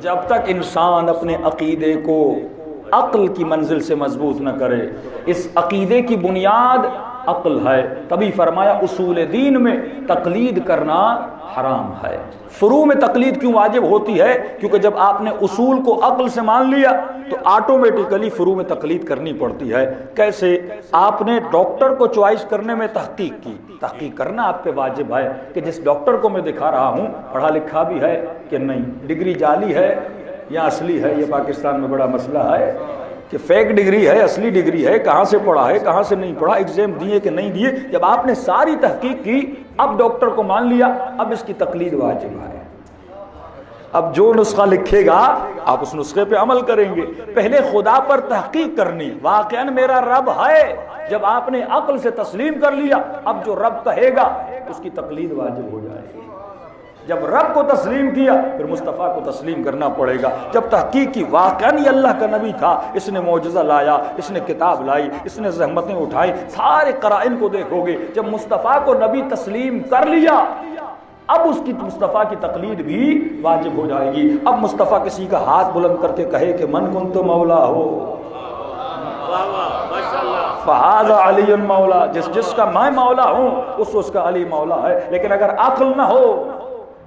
جب تک انسان اپنے عقیدے کو عقل کی منزل سے مضبوط نہ کرے، اس عقیدے کی بنیاد عقل ہے، تبھی فرمایا اصول دین میں تقلید کرنا حرام ہے۔ فروع میں تقلید کیوں واجب ہوتی ہے؟ کیونکہ جب آپ نے اصول کو عقل سے مان لیا تو آٹومیٹیکلی فروع میں تقلید کرنی پڑتی ہے۔ کیسے؟ آپ نے ڈاکٹر کو چوائس کرنے میں تحقیق کی، تحقیق کرنا آپ پہ واجب ہے کہ جس ڈاکٹر کو میں دکھا رہا ہوں پڑھا لکھا بھی ہے کہ نہیں، ڈگری جعلی ہے یا اصلی ہے۔ یہ پاکستان میں بڑا مسئلہ ہے کہ فیک ڈگری ہے، اصلی ڈگری ہے، کہاں سے پڑھا ہے، کہاں سے نہیں پڑھا، ایگزام دیے کہ نہیں دیے۔ جب آپ نے ساری تحقیق کی، اب ڈاکٹر کو مان لیا، اب اس کی تقلید واجب ہے۔ اب جو نسخہ لکھے گا آپ اس نسخے پہ عمل کریں گے۔ پہلے خدا پر تحقیق کرنی، واقعاً میرا رب ہے۔ جب آپ نے عقل سے تسلیم کر لیا، اب جو رب کہے گا اس کی تقلید واجب ہو جائے گی۔ جب رب کو تسلیم کیا پھر مصطفیٰ کو تسلیم کرنا پڑے گا۔ جب تحقیق کی واقعاً یہ اللہ کا نبی تھا، اس نے معجزہ لایا، اس نے کتاب لائی، اس نے زحمتیں اٹھائی، سارے قرائن کو دیکھو گے۔ جب مصطفیٰ کو نبی تسلیم کر لیا اب اس کی مصطفیٰ کی تقلید بھی واجب ہو جائے گی۔ اب مصطفیٰ کسی کا ہاتھ بلند کر کے کہے کہ من کنت مولا ہو فہذا علی مولا، جس کا میں مولا ہوں اس کا علی مولا ہے۔ لیکن اگر عقل نہ ہو،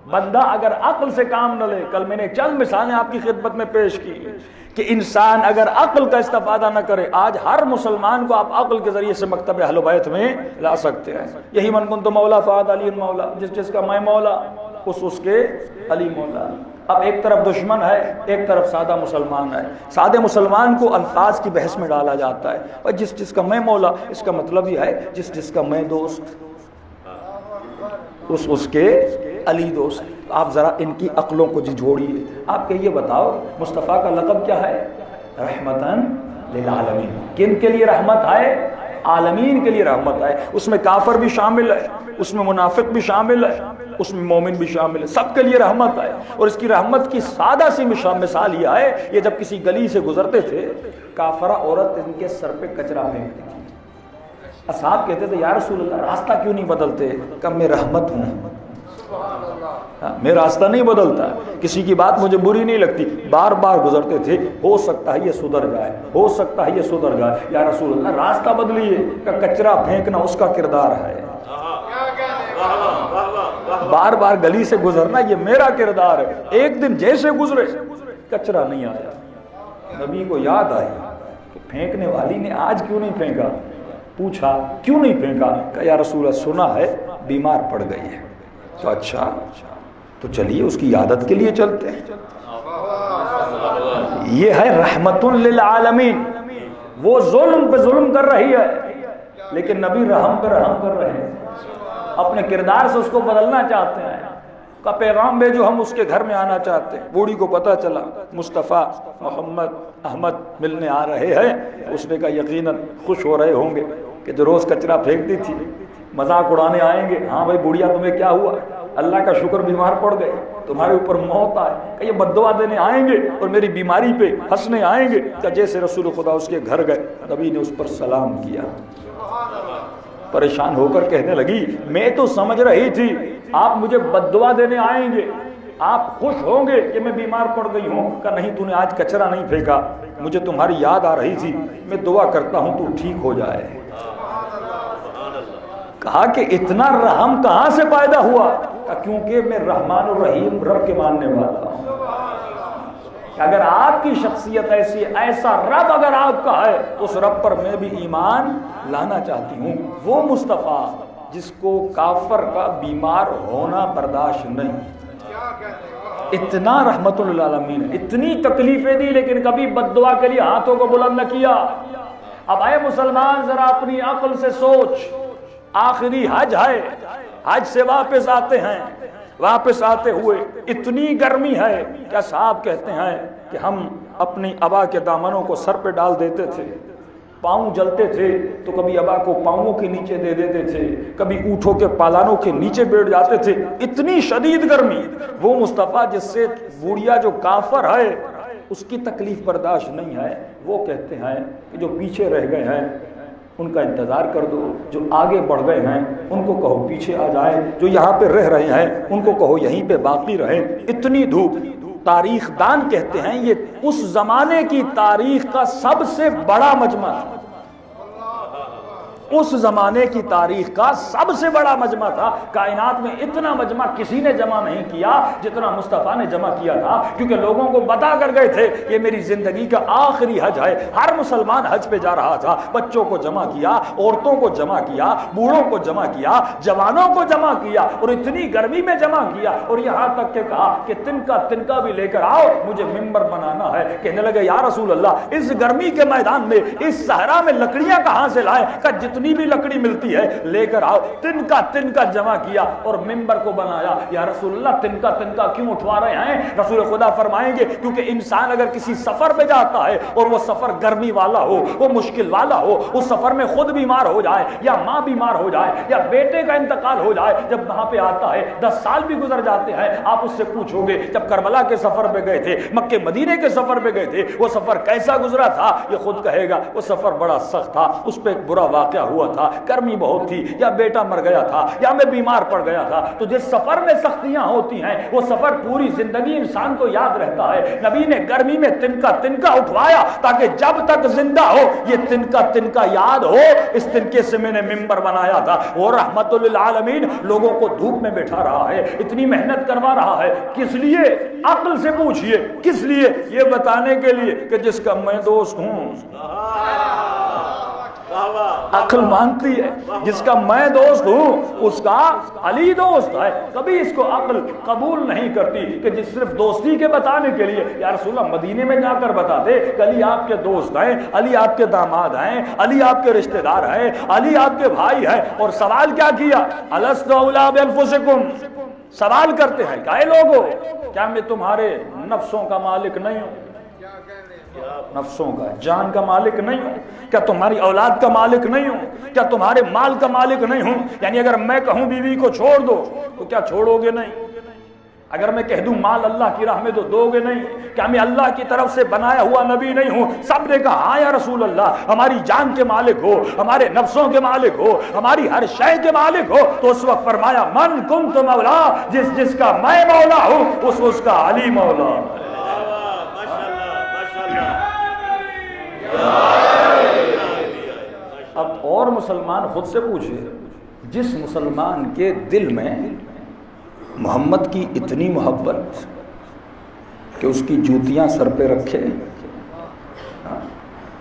بندہ اگر عقل سے کام نہ لے، کل میں نے چند مثالیں آپ کی خدمت میں پیش کی کہ انسان اگر عقل کا استفادہ نہ کرے، آج ہر مسلمان کو آپ عقل کے ذریعے سے مکتب اہل بیت میں لا سکتے ہیں۔ یہی من کنت مولا فہذا علی مولا، جس کا میں مولا اس کے علی مولا۔ اب ایک طرف دشمن ہے، ایک طرف سادہ مسلمان ہے۔ سادے مسلمان کو الفاظ کی بحث میں ڈالا جاتا ہے، اور جس کا میں مولا، اس کا مطلب یہ ہے جس کا میں دوست اس کے علی دوست۔ آپ ذرا ان کی عقلوں کو جھوڑیے۔ آپ کہ یہ بتاؤ مصطفیٰ کا لقب کیا ہے؟ رحمتاً للعالمین۔ کن کے لیے رحمت ہے؟ عالمین کے لیے رحمت ہے۔ اس میں کافر بھی شامل ہے، اس میں منافق بھی شامل ہے، اس میں مومن بھی شامل ہے، سب کے لیے رحمت ہے۔ اور اس کی رحمت کی سادہ سی مثال یہ ہے، یہ جب کسی گلی سے گزرتے تھے، کافرہ عورت ان کے سر پہ کچرا پھینکتی تھی۔ اصحاب کہتے تھے یا رسول اللہ راستہ کیوں نہیں بدلتے؟ کہ میں رحمت ہوں، میں راستہ نہیں بدلتا، کسی کی بات مجھے بری نہیں لگتی۔ بار بار گزرتے تھے، ہو سکتا ہے یہ سدھر جائے، ہو سکتا ہے یہ سدھر جائے، یا رسول اللہ راستہ بدلیے۔ کہ کچرا پھینکنا اس کا کردار ہے، بار بار گلی سے گزرنا یہ میرا کردار ہے۔ ایک دن جیسے گزرے کچرا نہیں آیا، نبی کو یاد آئی کہ پھینکنے والی نے آج کیوں نہیں پھینکا؟ پوچھا کیوں نہیں پھینکا؟ کہ یا رسول اللہ سنا ہے بیمار پڑ گئی ہے۔ تو اچھا تو چلیے اس کی عادت کے لیے چلتے ہیں۔ یہ ہے رحمت للعالمین۔ وہ ظلم پہ ظلم کر رہی ہے لیکن نبی رحم پہ رحم کر رہے ہیں، اپنے کردار سے اس کو بدلنا چاہتے ہیں۔ کا پیغام بھیجو، ہم اس کے گھر میں آنا چاہتے ہیں۔ بوڑھی کو پتہ چلا مصطفیٰ محمد احمد ملنے آ رہے ہیں، اس نے کہا یقیناً خوش ہو رہے ہوں گے کہ جو روز کچرا پھینکتی تھی مذاق اڑانے آئیں گے۔ ہاں بھائی بڑھیا تمہیں کیا ہوا؟ اللہ کا شکر بیمار پڑ گئے، تمہارے اوپر موت آئے، کہ یہ بددعا دینے آئیں گے اور میری بیماری پہ ہنسنے آئیں گے۔ کہ جیسے رسول خدا اس کے گھر گئے، نبی نے اس پر سلام کیا، پریشان ہو کر کہنے لگی میں تو سمجھ رہی تھی آپ مجھے بددعا دینے آئیں گے، آپ خوش ہوں گے کہ میں بیمار پڑ گئی ہوں۔ کہ نہیں تو نے آج کچرا نہیں پھینکا، مجھے تمہاری یاد آ رہی تھی، میں دعا کرتا ہوں تو ٹھیک ہو جائے۔ کہا کہ اتنا رحم کہاں سے پیدا ہوا؟ کہ کیونکہ میں رحمان الرحیم رب کے ماننے والا ہوں۔ کہ اگر آپ کی شخصیت ایسی، ایسا رب اگر آپ کا ہے، اس رب پر میں بھی ایمان لانا چاہتی ہوں۔ وہ مصطفیٰ جس کو کافر کا بیمار ہونا برداشت نہیں، اتنا رحمت للعالمین، اتنی تکلیفیں دی لیکن کبھی بددعا کے لیے ہاتھوں کو بلند نہ کیا۔ اب اے مسلمان ذرا اپنی عقل سے سوچ، آخری حج ہے، حج سے واپس آتے ہیں، واپس آتے ہوئے اتنی گرمی ہے کہ صاحب کہتے ہیں کہ ہم اپنی ابا کے دامنوں کو سر پہ ڈال دیتے تھے، پاؤں جلتے تھے تو کبھی ابا کو پاؤں کے نیچے دے دیتے تھے، کبھی اونٹوں کے پالانوں کے نیچے بیٹھ جاتے تھے، اتنی شدید گرمی۔ وہ مصطفیٰ جس سے بوڑھیا جو کافر ہے اس کی تکلیف برداشت نہیں ہے، وہ کہتے ہیں کہ جو پیچھے رہ گئے ہیں ان کا انتظار کر دو، جو آگے بڑھ گئے ہیں ان کو کہو پیچھے آ جائیں، جو یہاں پہ رہ رہے ہیں ان کو کہو یہیں پہ باقی رہیں۔ اتنی دھوپ، تاریخ دان کہتے ہیں یہ اس زمانے کی تاریخ کا سب سے بڑا مجمع تھا، اس زمانے کی تاریخ کا سب سے بڑا مجمع تھا۔ کائنات میں اتنا مجمع کسی نے جمع نہیں کیا جتنا مصطفیٰ نے جمع کیا تھا، کیونکہ لوگوں کو بتا کر گئے تھے یہ میری زندگی کا آخری حج ہے۔ ہر مسلمان حج پہ جا رہا تھا، بچوں کو جمع کیا، عورتوں کو جمع کیا، بوڑھوں کو جمع کیا، جوانوں کو جمع کیا، اور اتنی گرمی میں جمع کیا، اور یہاں تک کہ کہا کہ تنکا بھی لے کر آؤ، مجھے ممبر بنانا ہے۔ کہنے لگے یا رسول اللہ اس گرمی کے میدان میں، اس صحرا میں لکڑیاں کہاں سے لائیں؟ کہ جتنی بھی لکڑی ملتی ہے لے کر آؤ۔ تنکا جمع کیا اور ممبر کو بنایا۔ یا رسول اللہ تنکا کیوں اٹھوا رہے ہیں؟ رسول خدا فرمائیں گے کیونکہ انسان اگر کسی سفر پہ جاتا ہے اور وہ سفر گرمی والا ہو، وہ مشکل والا ہو، اس سفر میں خود بیمار ہو جائے یا ماں بیمار ہو جائے یا بیٹے کا انتقال ہو جائے، جب وہاں پہ آتا ہے 10 سال بھی گزر جاتے ہیں، آپ اس سے پوچھو گے جب کربلا کے سفر پہ گئے تھے، مکے مدینے کے سفر پہ گئے تھے، وہ سفر کیسا گزرا تھا؟ یہ خود کہے گا وہ سفر بڑا سخت تھا، اس پہ ایک برا واقعہ ہوا تھا، گرمی بہت تھی، یا بیٹا مر گیا تھا، یا میں بیمار پڑ گیا تھا۔ تو جس سفر میں سختیاں ہوتی ہیں وہ سفر پوری زندگی انسان کو یاد رہتا ہے۔ نبی نے گرمی میں تنکا اٹھوایا تاکہ جب تک زندہ ہو یہ تنکا یاد ہو، اس تنکے سے میں نے ممبر بنایا تھا۔ وہ رحمت للعالمین لوگوں کو دھوپ میں بیٹھا رہا ہے، اتنی محنت کروا رہا ہے، کس لیے؟ عقل سے پوچھئے کس لیے؟ یہ بتانے کے لیے کہ جس کا میں دوست ہوں۔ عقل مانتی ہے جس کا میں دوست ہوں اس کا علی دوست ہے۔ کبھی اس کو عقل قبول نہیں کرتی کہ جس صرف دوستی کے بتانے کے لیے یا رسول اللہ مدینے میں جا کر بتاتے کہ علی آپ کے دوست ہیں، علی آپ کے داماد ہیں، علی آپ کے رشتہ دار ہیں، علی آپ کے بھائی ہیں۔ اور سوال کیا کیا؟ الست اولی بانفسکم، سوال کرتے ہیں کہ اے لوگو کیا میں تمہارے نفسوں کا مالک نہیں ہوں؟ نفسوں کا، جان کا مالک نہیں ہوں؟ کیا تمہاری اولاد کا مالک نہیں ہوں؟ کیا تمہارے مال کا مالک نہیں ہوں؟ یعنی اگر میں کہوں بیوی کو چھوڑ دو تو کیا چھوڑو گے نہیں؟ اگر میں کہہ دوں مال اللہ کی راہ میں تو دو گے نہیں؟ کیا میں اللہ کی طرف سے بنایا ہوا نبی نہیں ہوں؟ سب نے کہا ہاں یا رسول اللہ، ہماری جان کے مالک ہو، ہمارے نفسوں کے مالک ہو، ہماری ہر شے کے مالک ہو۔ تو اس وقت فرمایا من کنت مولا، جس کا میں مولا ہوں اس کا علی مولا۔ اب اور مسلمان خود سے پوچھے، جس مسلمان کے دل میں محمد کی اتنی محبت کہ اس کی جوتیاں سر پہ رکھے،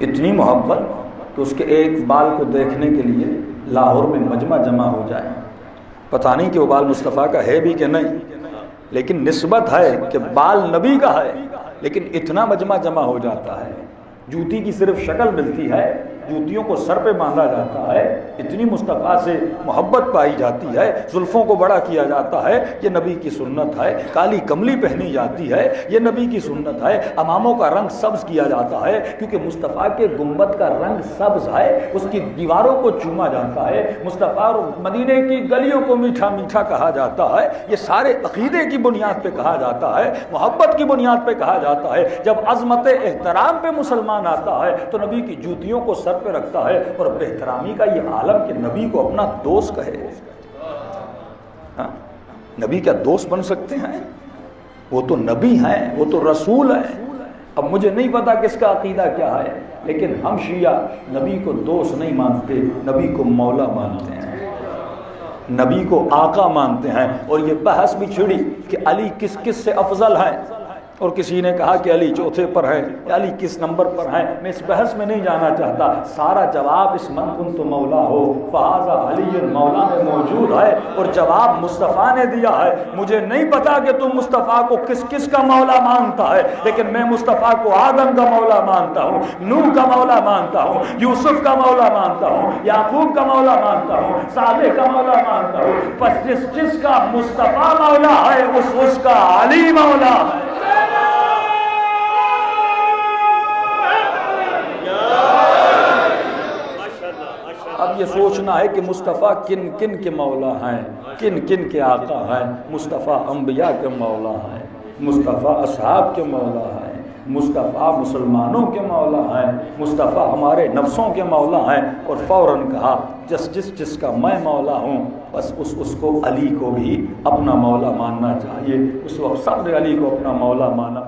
اتنی محبت کہ اس کے ایک بال کو دیکھنے کے لیے لاہور میں مجمع جمع ہو جائے، پتہ نہیں کہ وہ بال مصطفیٰ کا ہے بھی کہ نہیں، لیکن نسبت ہے کہ بال نبی کا ہے، لیکن اتنا مجمع جمع ہو جاتا ہے، جوتی کی صرف شکل ملتی ہے، جوتیوں کو سر پہ باندھا جاتا ہے، اتنی مصطفیٰ سے محبت پائی جاتی ہے، زلفوں کو بڑا کیا جاتا ہے، یہ نبی کی سنت ہے، کالی کملی پہنی جاتی ہے، یہ نبی کی سنت ہے، اماموں کا رنگ سبز کیا جاتا ہے کیونکہ مصطفیٰ کے گنبد کا رنگ سبز ہے، اس کی دیواروں کو چوما جاتا ہے، مصطفیٰ اور مدینے کی گلیوں کو میٹھا میٹھا کہا جاتا ہے، یہ سارے عقیدے کی بنیاد پہ کہا جاتا ہے، محبت کی بنیاد پہ کہا جاتا ہے۔ جب عظمت احترام پہ مسلمان آتا ہے تو نبی کی جوتیوں کو سر پہ رکھتا ہے، اور بہترامی کا یہ عالم کہ نبی کو اپنا دوست کہے۔ ہاں؟ نبی کیا دوست بن سکتے ہیں؟ وہ تو نبی ہیں، وہ تو رسول ہیں۔ اب مجھے نہیں پتا کس کا عقیدہ کیا ہے، لیکن ہم شیعہ نبی کو دوست نہیں مانتے، نبی کو مولا مانتے ہیں، نبی کو آقا مانتے ہیں۔ اور یہ بحث بھی چھڑی کہ علی کس کس سے افضل ہے، اور کسی نے کہا کہ علی چوتھے پر ہے، علی کس نمبر پر ہے، میں اس بحث میں نہیں جانا چاہتا۔ سارا جواب اس من کنت مولا ہو فہذا علی مولا میں موجود ہے، اور جواب مصطفیٰ نے دیا ہے۔ مجھے نہیں پتا کہ تم مصطفیٰ کو کس کس کا مولا مانتا ہے، لیکن میں مصطفیٰ کو آدم کا مولا مانتا ہوں، نوح کا مولا مانتا ہوں، یوسف کا مولا مانتا ہوں، یعقوب کا مولا مانتا ہوں، صالح کا مولا مانتا ہوں۔ بس جس کا مصطفیٰ مولا ہے اس کا علی مولا ہے۔ اب یہ سوچنا ہے کہ مصطفیٰ کن کن کے مولا ہیں، کن کن کے آقا ہیں۔ مصطفیٰ انبیاء کے مولا ہیں، مصطفیٰ اصحاب کے مولا ہیں، مصطفیٰ مسلمانوں کے مولا ہیں، مصطفیٰ ہمارے نفسوں کے مولا ہیں، اور فوراً کہا جس کا میں مولا ہوں بس اس کو علی کو بھی اپنا مولا ماننا چاہیے۔ اس وقت سب نے علی کو اپنا مولا مانا۔